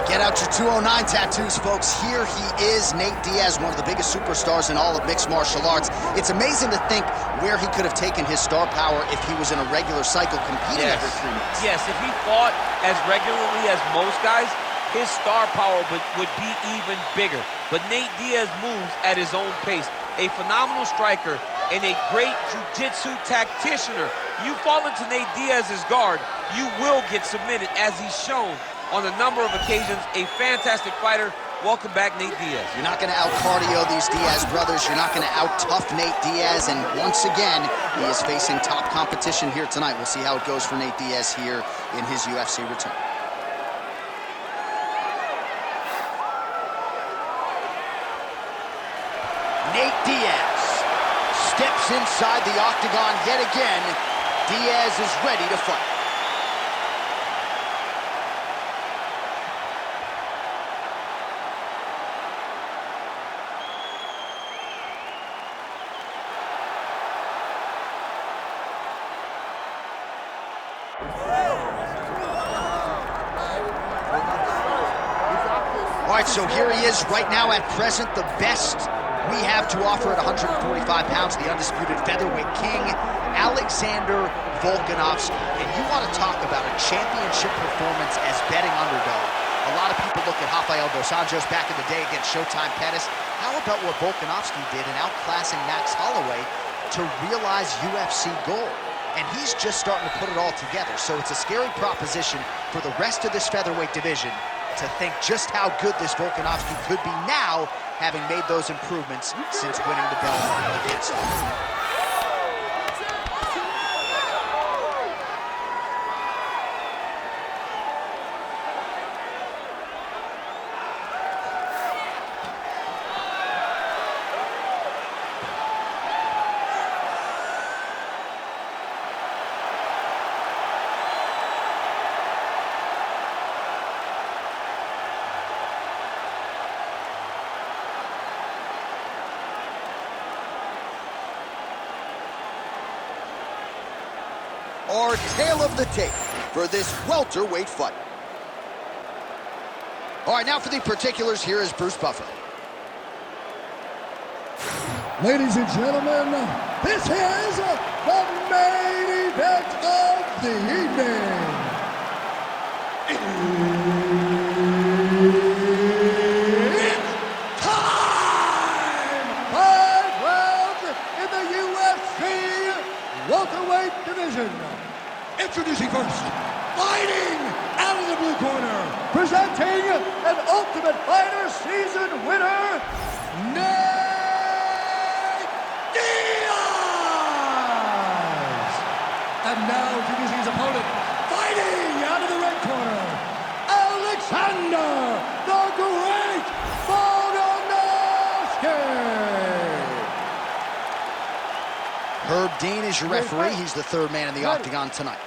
Get out your 209 tattoos, folks. Here he is, Nate Diaz, one of the biggest superstars in all of mixed martial arts. It's amazing to think where he could have taken his star power if he was in a regular cycle competing every 3 months. Yes, if he fought as regularly as most guys, his star power would be even bigger. But Nate Diaz moves at his own pace. A phenomenal striker and a great jiu-jitsu tacticianer. You fall into Nate Diaz's guard, you will get submitted, as he's shown on a number of occasions. A fantastic fighter. Welcome back, Nate Diaz. You're not going to out-cardio these Diaz brothers. You're not going to out-tough Nate Diaz. And once again, he is facing top competition here tonight. We'll see how it goes for Nate Diaz here in his UFC return. Nate Diaz steps inside the octagon yet again. Diaz is ready to fight. All right, so here he is right now, at present, the best we have to offer at 145 pounds, the undisputed featherweight king, Alexander Volkanovski. And you want to talk about a championship performance as betting underdog. A lot of people look at Rafael dos Anjos back in the day against Showtime Pettis. How about what Volkanovski did in outclassing Max Holloway to realize UFC gold? And he's just starting to put it all together. So it's a scary proposition for the rest of this featherweight division to think just how good this Volkanovski could be now, having made those improvements since winning the belt against him. Our tale of the tape for this welterweight fight. All right, now for the particulars, here is Bruce Buffer. Ladies and gentlemen, this is the main event of the evening. It's time! 5 rounds in the UFC welterweight division. Introducing first, fighting out of the blue corner, presenting an Ultimate Fighter season winner, Nate Diaz! And now introducing his opponent, fighting out of the red corner, Alexander the Great Volkanovski! Herb Dean is your referee. He's the third man in the octagon tonight.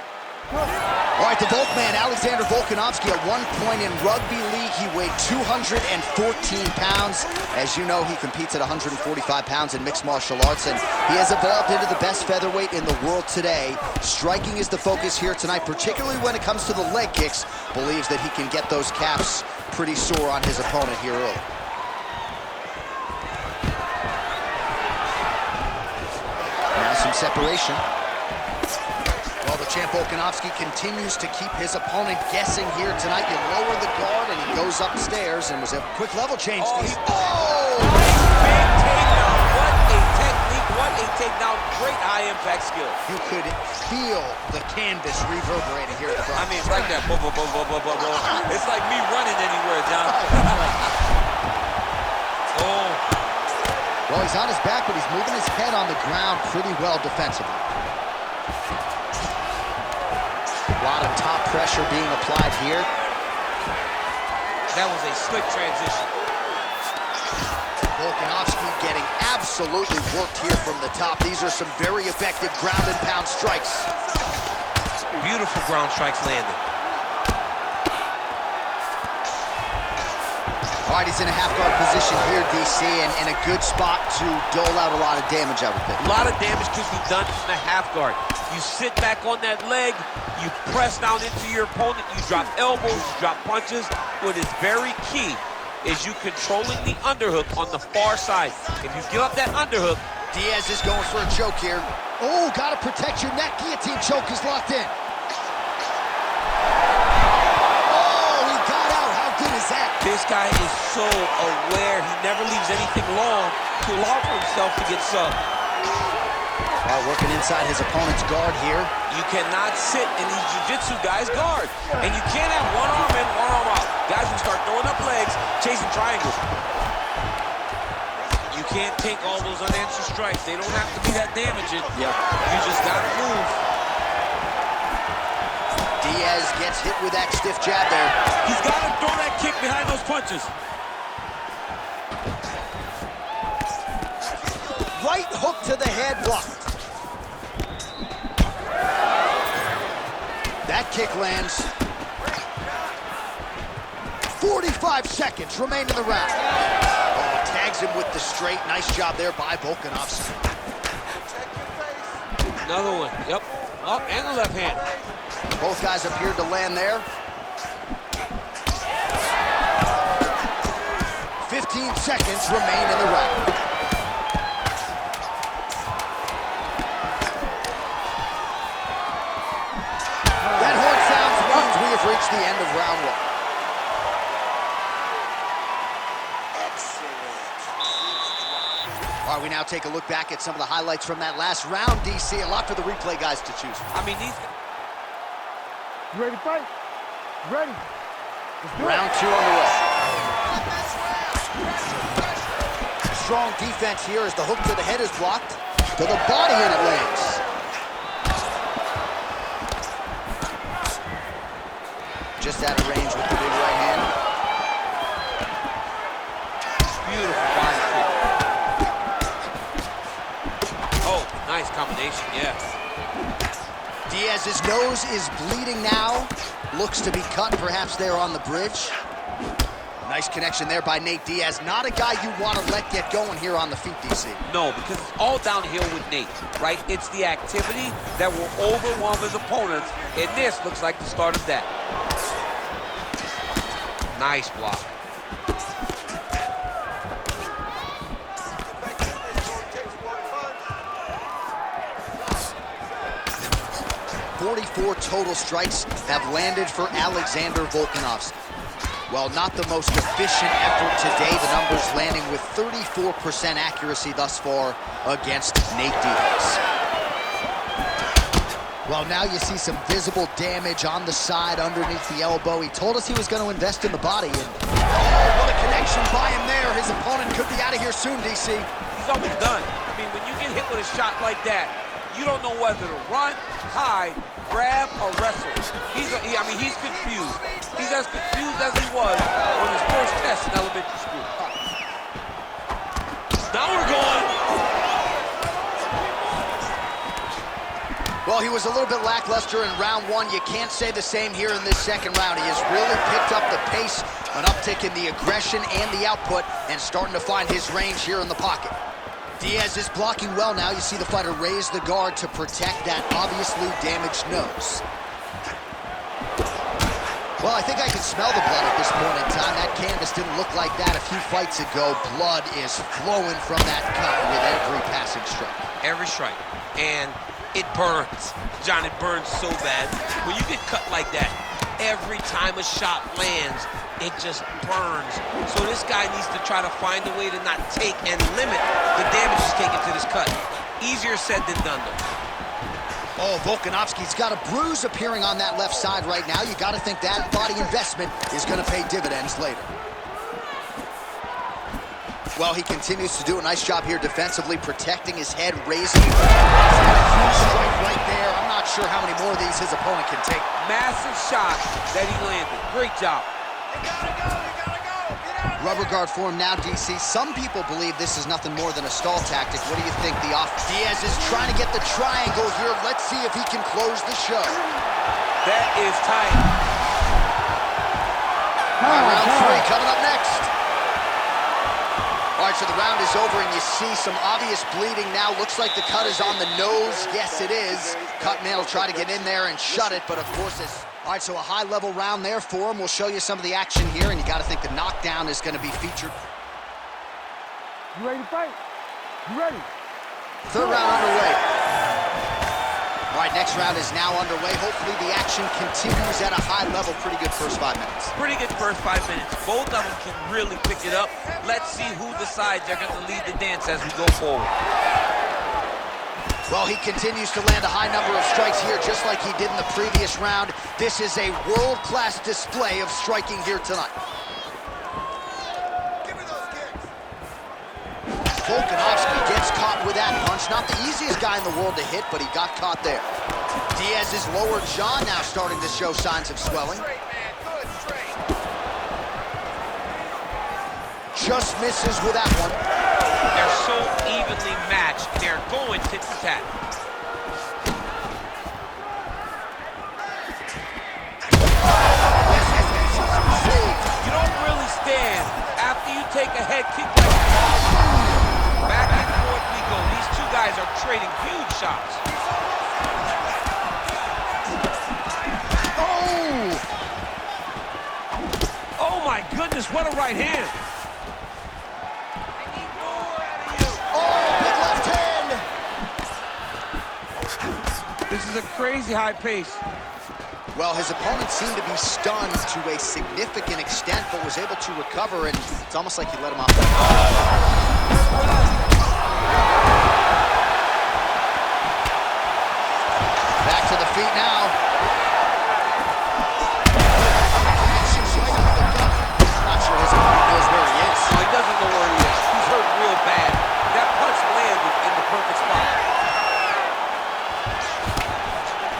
All right, the Volkman, Alexander Volkanovski, at one point in rugby league, he weighed 214 pounds. As you know, he competes at 145 pounds in mixed martial arts, and he has evolved into the best featherweight in the world today. Striking is the focus here tonight, particularly when it comes to the leg kicks. Believes that he can get those caps pretty sore on his opponent here early. Now some separation. Well, the champ Volkanovski continues to keep his opponent guessing here tonight. You lower the guard and he goes upstairs, and was a quick level change. Big takedown. What a technique, what a takedown. Great high impact skill. You could feel the canvas reverberating here at the front. I mean, right there. Boom, boom, boom, boom, boom, boom, boom. It's like me running anywhere, John. Oh. Well, he's on his back, but he's moving his head on the ground pretty well defensively. A lot of top pressure being applied here. That was a slick transition. Volkanovski getting absolutely worked here from the top. These are some very effective ground and pound strikes. Beautiful ground strikes landed. All right, he's in a half-guard position here, DC, and in a good spot to dole out a lot of damage, I would think. A lot of damage could be done from the half guard. You sit back on that leg, you press down into your opponent, you drop elbows, you drop punches. What is very key is you controlling the underhook on the far side. If you give up that underhook, Diaz is going for a choke here. Oh, gotta protect your neck. Guillotine choke is locked in. Oh, he got out. How good is that? this guy is so aware. He never leaves anything long to allow for himself to get subbed. Working inside his opponent's guard here. You cannot sit in these jiu-jitsu guys' guard. And you can't have one arm in, one arm out. Guys will start throwing up legs, chasing triangles. You can't take all those unanswered strikes. They don't have to be that damaging. Yep. You just gotta move. Diaz gets hit with that stiff jab there. He's gotta throw that kick behind those punches. Right hook to the head, blocked. That kick lands. 45 seconds remain in the round. Oh, tags him with the straight. Nice job there by Volkanovski. Another one. Yep. Up and the left hand. Both guys appeared to land there. 15 seconds remain in the round. That horn sounds means we have reached the end of round one. All right, we now take a look back at some of the highlights from that last round, DC. A lot for the replay guys to choose from. I mean, these... You ready to fight? Ready. Round two on the way. Strong defense here as the hook to the head is blocked. To the body and it lands. Just out of range with the big right hand. Beautiful body kick. Oh, nice combination, yeah. Diaz's nose is bleeding now. Looks to be cut, perhaps there on the bridge. Nice connection there by Nate Diaz. Not a guy you want to let get going here on the feet, DC. No, because it's all downhill with Nate, right? It's the activity that will overwhelm his opponents, and this looks like the start of that. Nice block. .44 total strikes have landed for Alexander Volkanovski. While not the most efficient effort today, the numbers landing with 34% accuracy thus far against Nate Diaz. Well, now you see some visible damage on the side underneath the elbow. He told us he was going to invest in the body. And oh, what a connection by him there. His opponent could be out of here soon, DC. He's almost done. I mean, when you get hit with a shot like that, you don't know whether to run, hide, grab, or wrestle. He's confused. He's as confused as he was on his first test in elementary school. Now we're going. Well, he was a little bit lackluster in round one. You can't say the same here in this second round. He has really picked up the pace, an uptick in the aggression and the output, and starting to find his range here in the pocket. Diaz is blocking well now. You see the fighter raise the guard to protect that obviously damaged nose. Well, I think I can smell the blood at this point in time. That canvas didn't look like that a few fights ago. Blood is flowing from that cut with every passing strike. Every strike. And it burns. John, it burns so bad. When you get cut like that, every time a shot lands, it just burns. So this guy needs to try to find a way to not take and limit the damage he's taken to this cut. Easier said than done, though. Oh, Volkanovski's got a bruise appearing on that left side right now. You got to think that body investment is going to pay dividends later. Well, he continues to do a nice job here defensively, protecting his head, raising. Strike right there. I'm not sure how many more of these his opponent can take. Massive shot that he landed. Great job. Rubber guard for him now, DC. Some people believe this is nothing more than a stall tactic. What do you think the Diaz is trying to get the triangle here. Let's see if he can close the show. That is tight. Round three coming up next. All right, so the round is over, and you see some obvious bleeding now. Looks like the cut is on the nose. Yes, it is. Cutman will try to get in there and shut it, but of course it's... All right, so a high-level round there for him. We'll show you some of the action here, and you got to think the knockdown is going to be featured. You ready to fight? You ready? Third round underway. All right, next round is now underway. Hopefully the action continues at a high level. Pretty good first 5 minutes. Pretty good first 5 minutes. Both of them can really pick it up. Let's see who decides they're going to lead the dance as we go forward. Well, he continues to land a high number of strikes here, just like he did in the previous round. This is a world-class display of striking here tonight. Volkanovski gets caught with that punch. Not the easiest guy in the world to hit, but he got caught there. Diaz's lower jaw now starting to show signs of swelling. Just misses with that one. They're so evenly matched. They're going tit for tat. You don't really stand after you take a head kick like that. Back and forth we go. These two guys are trading huge shots. Oh my goodness, what a right hand. This is a crazy high pace. Well, his opponent seemed to be stunned to a significant extent, but was able to recover, and it's almost like he let him off. Back to the feet now. Not sure his opponent knows where he is. No, he doesn't know where he is. He's hurt real bad. That punch landed in the perfect spot.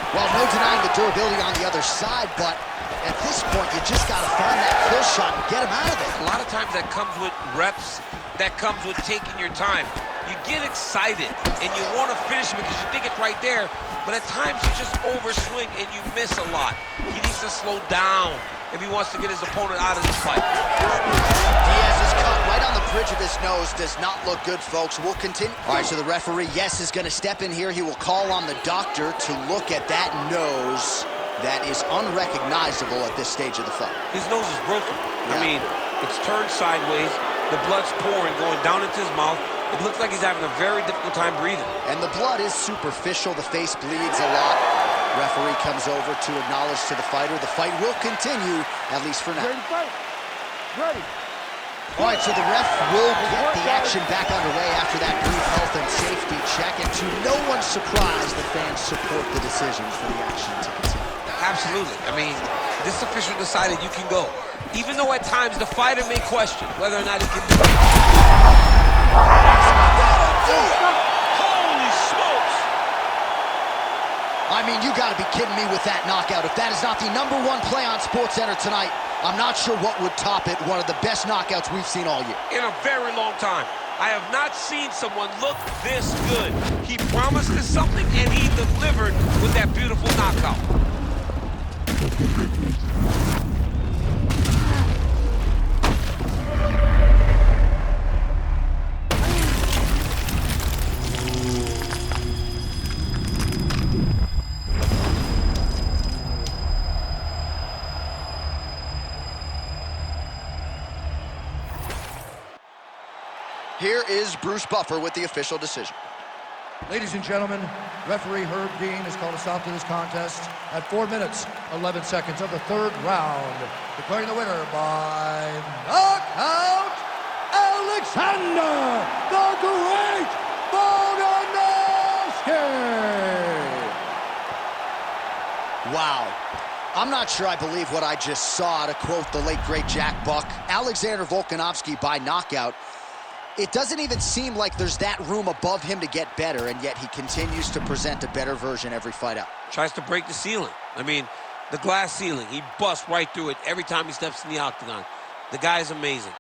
Well, no denying the durability on the other side, but at this point, you just got to find that kill shot and get him out of it. A lot of times that comes with reps, that comes with taking your time. You get excited, and you want to finish him because you think it's right there, but at times you just overswing and you miss a lot. He needs to slow down if he wants to get his opponent out of this fight. Diaz is caught right on the bridge of his nose. Does not look good, folks. We'll continue. All right, so the referee, yes, is going to step in here. He will call on the doctor to look at that nose that is unrecognizable at this stage of the fight. His nose is broken. I mean, it's turned sideways. The blood's pouring, going down into his mouth. It looks like he's having a very difficult time breathing. And the blood is superficial. The face bleeds a lot. Referee comes over to acknowledge to the fighter. The fight will continue, at least for now. Ready to fight? Ready. All right, so the ref will get the action back underway after that brief health and safety check. And to no one's surprise, the fans support the decision for the action to continue. Absolutely. I mean, this official decided you can go. Even though at times the fighter may question whether or not he can do it. Holy smokes! I mean, you got to be kidding me with that knockout. If that is not the #1 play on SportsCenter tonight, I'm not sure what would top it. One of the best knockouts we've seen all year. In a very long time. I have not seen someone look this good. He promised us something, and he delivered with that beautiful knockout. Here is Bruce Buffer with the official decision. Ladies and gentlemen, referee Herb Dean has called a stop to this contest at 4 minutes, 11 seconds of the third round, declaring the winner by knockout, Alexander the Great Volkanovski! Wow. I'm not sure I believe what I just saw. To quote the late, great Jack Buck, Alexander Volkanovski by knockout. It doesn't even seem like there's that room above him to get better, and yet he continues to present a better version every fight out. Tries to break the ceiling. I mean, the glass ceiling. He busts right through it every time he steps in the octagon. The guy's amazing.